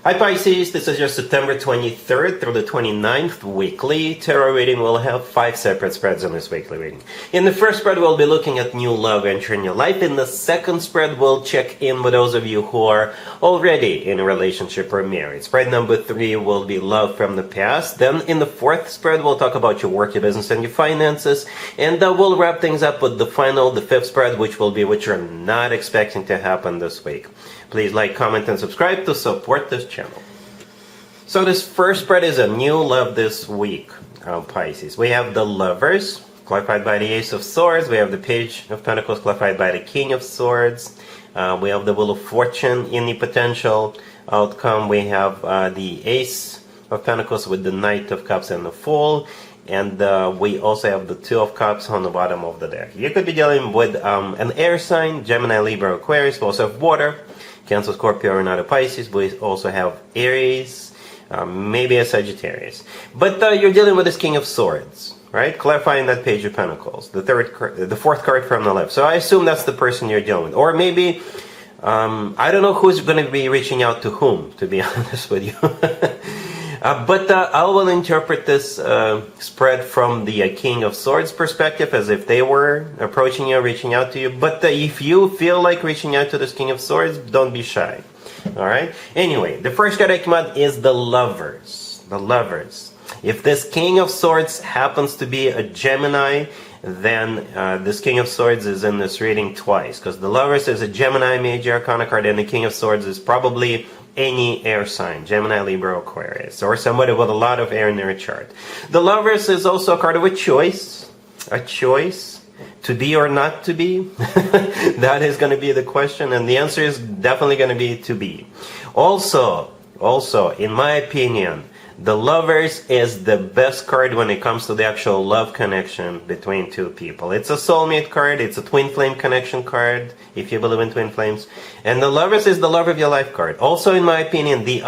Hi Pisces, this is your September 23rd through the 29th weekly tarot reading. We'll have 5 separate spreads on this weekly reading. In the first spread, we'll be looking at new love entering your life. In the second spread, we'll check in with those of you who are already in a relationship or married. Spread number 3 will be love from the past. Then in the fourth spread, we'll talk about your work, your business, and your finances. And we'll wrap things up with the fifth spread, which will be what you're not expecting to happen this week. Please like, comment, and subscribe to support this channel. So this first spread is a new love this week, Pisces. We have the Lovers, clarified by the Ace of Swords. We have the Page of Pentacles, clarified by the King of Swords. We have the Wheel of Fortune in the potential outcome. We have the Ace of Pentacles with the Knight of Cups and the Fool. And we also have the Two of Cups on the bottom of the deck. You could be dealing with an air sign, Gemini, Libra, Aquarius. We also have water, Cancer, Scorpio, or another Pisces. We also have Aries, maybe a Sagittarius. But you're dealing with this King of Swords, right? Clarifying that Page of Pentacles, the fourth card from the left. So I assume that's the person you're dealing with. Or maybe, I don't know who's going to be reaching out to whom, to be honest with you. But I will interpret this spread from the King of Swords perspective, as if they were approaching you, reaching out to you. But if you feel like reaching out to this King of Swords, don't be shy. Alright? Anyway, the first card I came out is the Lovers. The Lovers. If this King of Swords happens to be a Gemini, then this King of Swords is in this reading twice. Because the Lovers is a Gemini Major Arcana card, and the King of Swords is probably any air sign, Gemini, Libra, Aquarius, or somebody with a lot of air in their chart. The Lovers is also a card of a choice to be or not to be. That is going to be the question, and the answer is definitely going to be to be. Also, in my opinion, the Lovers is the best card when it comes to the actual love connection between two people. It's a soulmate card, it's a twin flame connection card, if you believe in twin flames. And the Lovers is the love of your life card. Also, in my opinion, the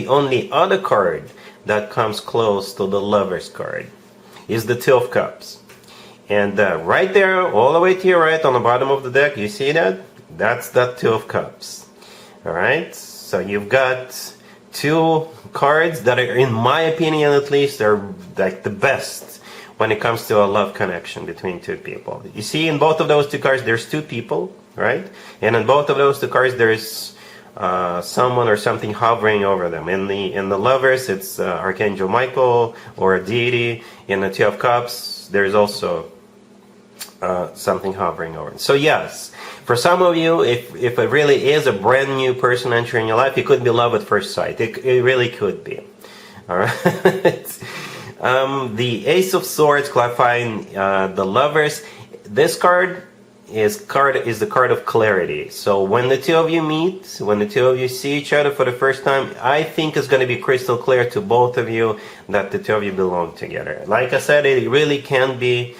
only other card that comes close to the Lovers card is the Two of Cups. And right there, all the way to your right on the bottom of the deck, you see that? That's that Two of Cups. Alright? So you've got two cards that are, in my opinion at least, are like the best when it comes to a love connection between two people. You see, in both of those two cards, there's two people, right? And in both of those two cards, there's someone or something hovering over them. In the Lovers, it's Archangel Michael or a deity. In the Two of Cups, there's also something hovering over. So yes, for some of you, if it really is a brand new person entering your life, it could be love at first sight. It really could be. All right. The Ace of Swords, clarifying the Lovers. This card is the card of clarity. So when the two of you meet, when the two of you see each other for the first time, I think it's going to be crystal clear to both of you that the two of you belong together. Like I said, it really can be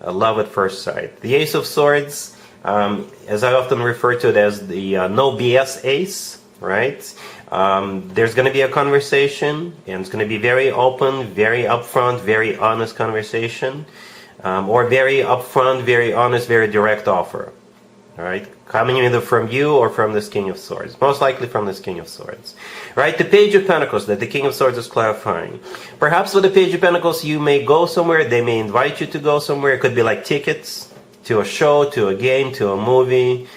love at first sight. The Ace of Swords, as I often refer to it as the no BS ace, right? There's going to be a conversation, and it's going to be very open, very upfront, very honest conversation, or very upfront, very honest, very direct offer. All right, coming either from you or from this King of Swords. Most likely from this King of Swords. Right, the Page of Pentacles that the King of Swords is clarifying. Perhaps with the Page of Pentacles, you may go somewhere. They may invite you to go somewhere. It could be like tickets to a show, to a game, to a movie,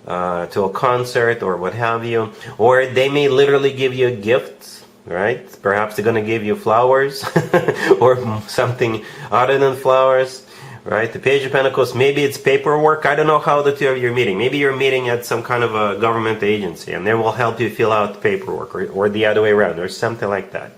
to a concert, or what have you. Or they may literally give you a gift, right? Perhaps they're going to give you flowers or something other than flowers. Right, the Page of Pentacles, maybe it's paperwork. I don't know how the two of you are meeting. Maybe you're meeting at some kind of a government agency, and they will help you fill out paperwork, or the other way around, or something like that.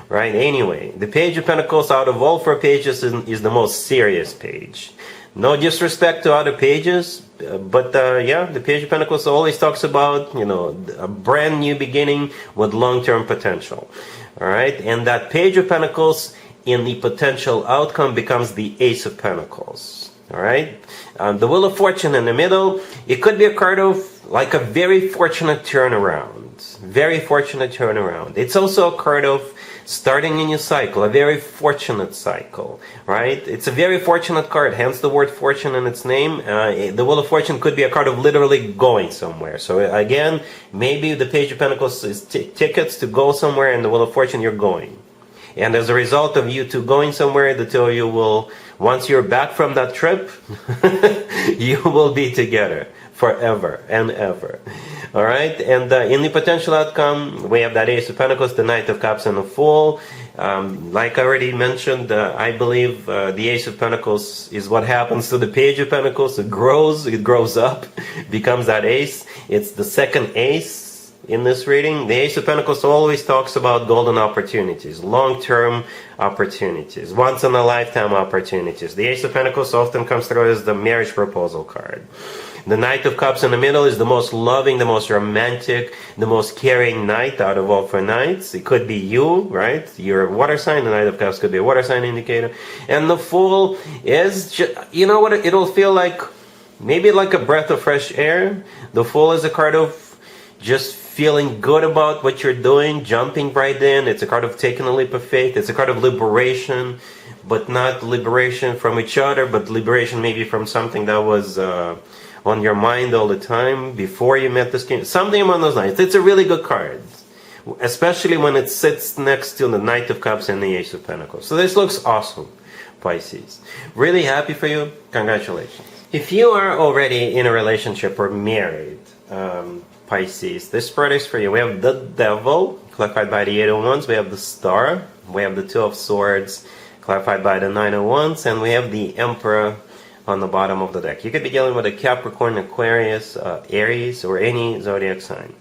Right, anyway, the Page of Pentacles out of all 4 pages is the most serious page. No disrespect to other pages, but yeah, the Page of Pentacles always talks about, you know, a brand new beginning with long-term potential. Alright, and that Page of Pentacles in the potential outcome becomes the Ace of Pentacles. All right, the Wheel of Fortune in the middle. It could be a card of like a very fortunate turnaround. Very fortunate turnaround. It's also a card of starting a new cycle, a very fortunate cycle, right? It's a very fortunate card, hence the word fortune in its name. The Wheel of Fortune could be a card of literally going somewhere. So again, maybe the Page of Pentacles is tickets to go somewhere, and the Wheel of Fortune, you're going. And as a result of you two going somewhere, the two of you will, once you're back from that trip, you will be together forever and ever. All right, and in the potential outcome, we have that Ace of Pentacles, the Knight of Cups, and the Fool. Like I already mentioned, I believe the Ace of Pentacles is what happens to the Page of Pentacles. It grows up, becomes that Ace. It's the second Ace in this reading. The Ace of Pentacles always talks about golden opportunities, long-term opportunities, once-in-a-lifetime opportunities. The Ace of Pentacles often comes through as the marriage proposal card. The Knight of Cups in the middle is the most loving, the most romantic, the most caring knight out of all four knights. It could be you, right? You're a water sign. The Knight of Cups could be a water sign indicator. And the Fool is, you know what, it'll feel like, maybe like a breath of fresh air. The Fool is a card of just feeling good about what you're doing, jumping right in. It's a card of taking a leap of faith. It's a card of liberation, but not liberation from each other, but liberation maybe from something that was on your mind all the time before you met this king. Something along those lines. It's a really good card, especially when it sits next to the Knight of Cups and the Ace of Pentacles. So this looks awesome, Pisces. Really happy for you. Congratulations. If you are already in a relationship or married, Pisces, this spread is for you. We have the Devil, clarified by the Eight of Wands. We have the Star. We have the Two of Swords, clarified by the Nine of Wands. And we have the Emperor on the bottom of the deck. You could be dealing with a Capricorn, Aquarius, Aries, or any zodiac sign.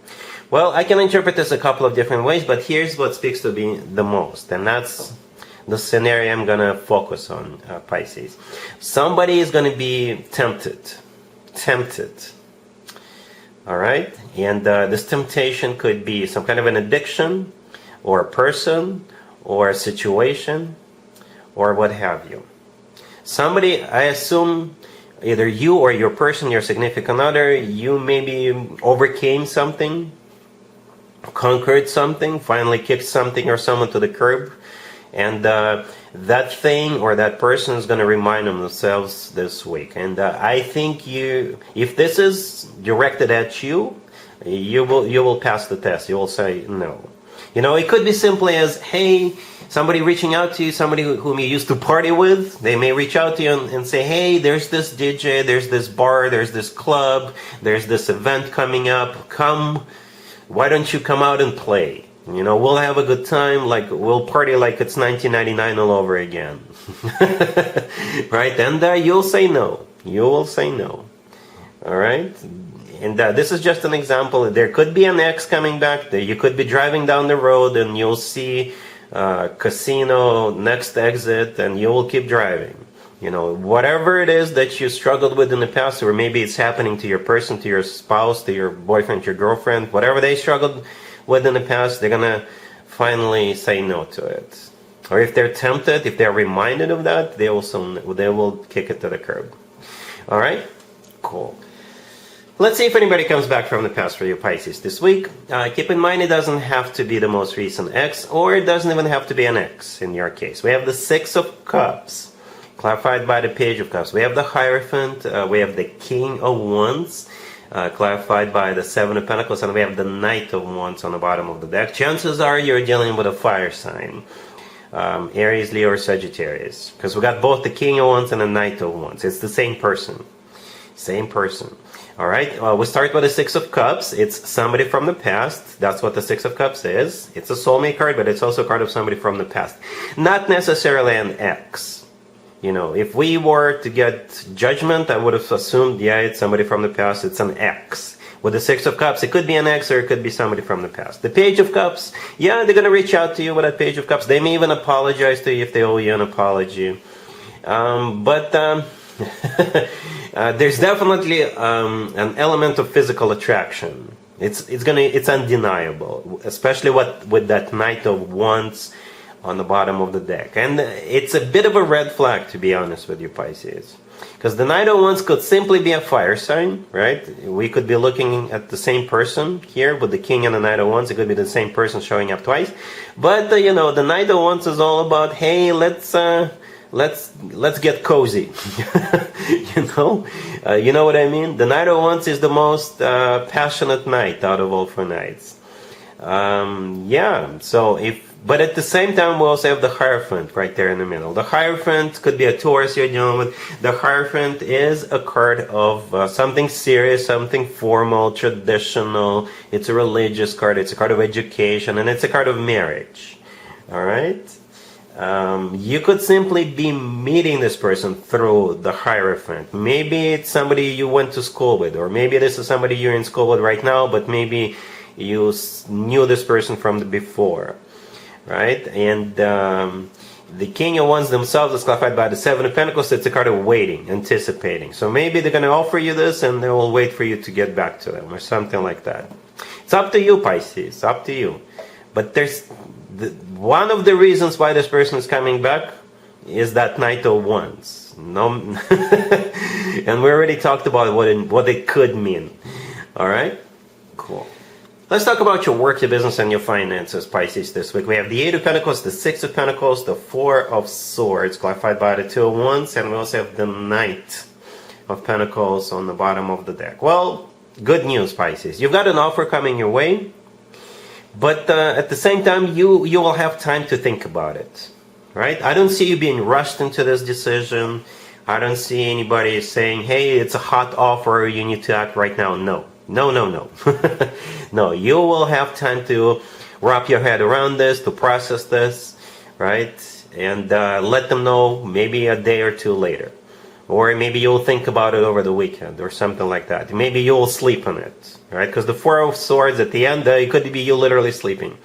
Well, I can interpret this a couple of different ways, but here's what speaks to me the most, and that's the scenario I'm going to focus on, Pisces. Somebody is going to be tempted. All right? And this temptation could be some kind of an addiction, or a person, or a situation, or what have you. Somebody, I assume, either you or your person, your significant other, you maybe overcame something, conquered something, finally kicked something or someone to the curb, and that thing or that person is going to remind themselves this week. And I think if this is directed at you, you will pass the test. You will say no. You know, it could be simply as, hey, somebody reaching out to you, somebody whom you used to party with. They may reach out to you and say, hey, there's this DJ, there's this bar, there's this club, there's this event coming up. Come, why don't you come out and play? You know, we'll have a good time, like we'll party like it's 1999 all over again. Right? And you'll say no. You will say no. All right? And this is just an example. There could be an ex coming back. You could be driving down the road and you'll see casino, next exit, and you will keep driving. You know, whatever it is that you struggled with in the past, or maybe it's happening to your person, to your spouse, to your boyfriend, your girlfriend, whatever they struggled with in the past, they're going to finally say no to it. Or if they're tempted, if they're reminded of that, they will kick it to the curb. All right? Cool. Let's see if anybody comes back from the past for you, Pisces, this week. Keep in mind, it doesn't have to be the most recent ex, or it doesn't even have to be an ex in your case. We have the Six of Cups, clarified by the Page of Cups. We have the Hierophant. We have the King of Wands, clarified by the Seven of Pentacles. And we have the Knight of Wands on the bottom of the deck. Chances are you're dealing with a fire sign. Aries, Leo, or Sagittarius. Because we got both the King of Wands and the Knight of Wands. It's the same person. Same person. All right, we start with the Six of Cups. It's somebody from the past. That's what the Six of Cups is. It's a soulmate card, but it's also a card of somebody from the past. Not necessarily an ex. You know, if we were to get judgment, I would have assumed, yeah, it's somebody from the past. It's an ex. With the Six of Cups, it could be an ex or it could be somebody from the past. The Page of Cups, yeah, they're going to reach out to you with that Page of Cups. They may even apologize to you if they owe you an apology. There's definitely an element of physical attraction. It's undeniable, especially with that Knight of Wands on the bottom of the deck. And it's a bit of a red flag, to be honest with you, Pisces. Because the Knight of Wands could simply be a fire sign, right? We could be looking at the same person here with the King and the Knight of Wands. It could be the same person showing up twice. But, you know, the Knight of Wands is all about, hey, let's get cozy. You know what I mean? The Knight of Wands is the most passionate knight out of all 4 knights. But at the same time, we also have the Hierophant right there in the middle. The Hierophant could be a Taurus you're dealing with. The Hierophant is a card of something serious, something formal, traditional. It's a religious card. It's a card of education, and it's a card of marriage. All right? You could simply be meeting this person through the Hierophant. Maybe it's somebody you went to school with, or maybe this is somebody you're in school with right now, but maybe you knew this person from before. Right? And the King of Wands themselves is clarified by the 7 of Pentacles. It's a card of waiting, anticipating. So maybe they're going to offer you this and they will wait for you to get back to them or something like that. It's up to you, Pisces. It's up to you. But there's one of the reasons why this person is coming back is that Knight of Wands. No, and we already talked about what it could mean. All right? Cool. Let's talk about your work, your business, and your finances, Pisces, this week. We have the 8 of Pentacles, the 6 of Pentacles, the 4 of Swords, clarified by the 2 of Wands, and we also have the Knight of Pentacles on the bottom of the deck. Well, good news, Pisces. You've got an offer coming your way, but at the same time, you will have time to think about it, right? I don't see you being rushed into this decision. I don't see anybody saying, hey, it's a hot offer, you need to act right now. No. No. No, you will have time to wrap your head around this, to process this, right? And let them know maybe a day or 2 later. Or maybe you'll think about it over the weekend or something like that. Maybe you'll sleep on it, right? Because the 4 of Swords at the end, it could be you literally sleeping.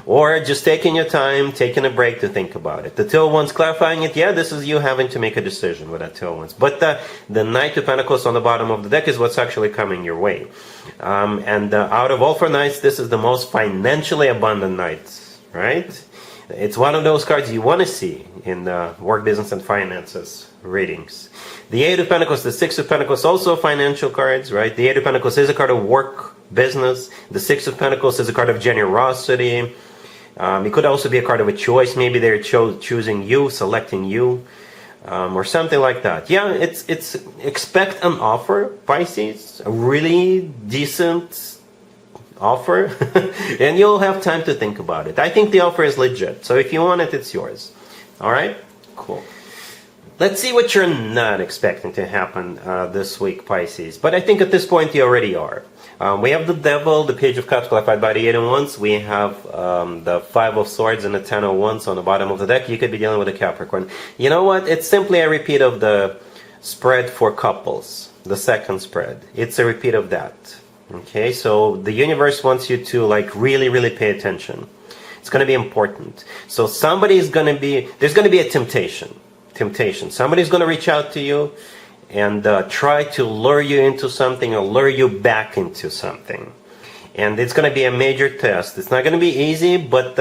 Or just taking your time, taking a break to think about it. The 2 of Wands clarifying it, yeah, this is you having to make a decision with that 2 of Wands. But the Knight of Pentacles on the bottom of the deck is what's actually coming your way. Out of all 4 knights, this is the most financially abundant knight, right? It's one of those cards you want to see in work, business, and finances readings. The 8 of Pentacles, the 6 of Pentacles, also financial cards, right? The 8 of Pentacles is a card of work, business. The 6 of Pentacles is a card of generosity. It could also be a card of a choice. Maybe they're choosing you, selecting you, or something like that. Yeah, it's expect an offer, Pisces, a really decent offer, and you'll have time to think about it. I think the offer is legit, so if you want it, it's yours. All right? Cool. Let's see what you're not expecting to happen this week, Pisces. But I think at this point you already are. We have the Devil, the Page of Cups, clarified by the 8 of Wands. We have the 5 of Swords and the 10 of Wands on the bottom of the deck. You could be dealing with a Capricorn. You know what? It's simply a repeat of the spread for couples, the second spread. It's a repeat of that. Okay, so the universe wants you to really pay attention. It's going to be important. So there's going to be a temptation. Somebody's going to reach out to you and try to lure you into something or lure you back into something. And it's going to be a major test. It's not going to be easy, but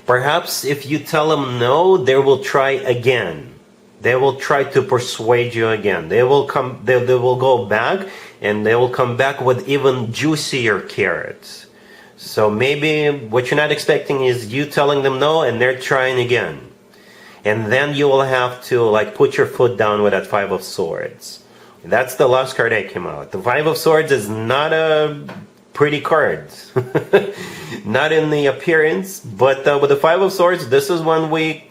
perhaps if you tell them no, they will try again. They will try to persuade you again. They will go back, and they will come back with even juicier carrots. So maybe what you're not expecting is you telling them no, and they're trying again. And then you will have to put your foot down with that 5 of Swords. That's the last card that came out. The 5 of Swords is not a pretty card. Not in the appearance, but with the 5 of Swords, this is when we,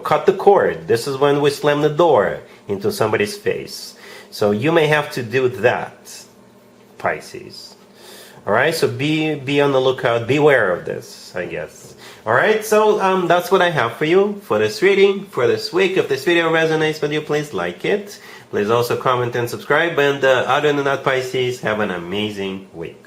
cut the cord. This is when we slam the door into somebody's face. So you may have to do that, Pisces. All right, so be on the lookout. Beware of this, I guess. All right, so that's what I have for you for this reading, for this week. If this video resonates with you, please like it. Please also comment and subscribe. And other than that, Pisces, have an amazing week.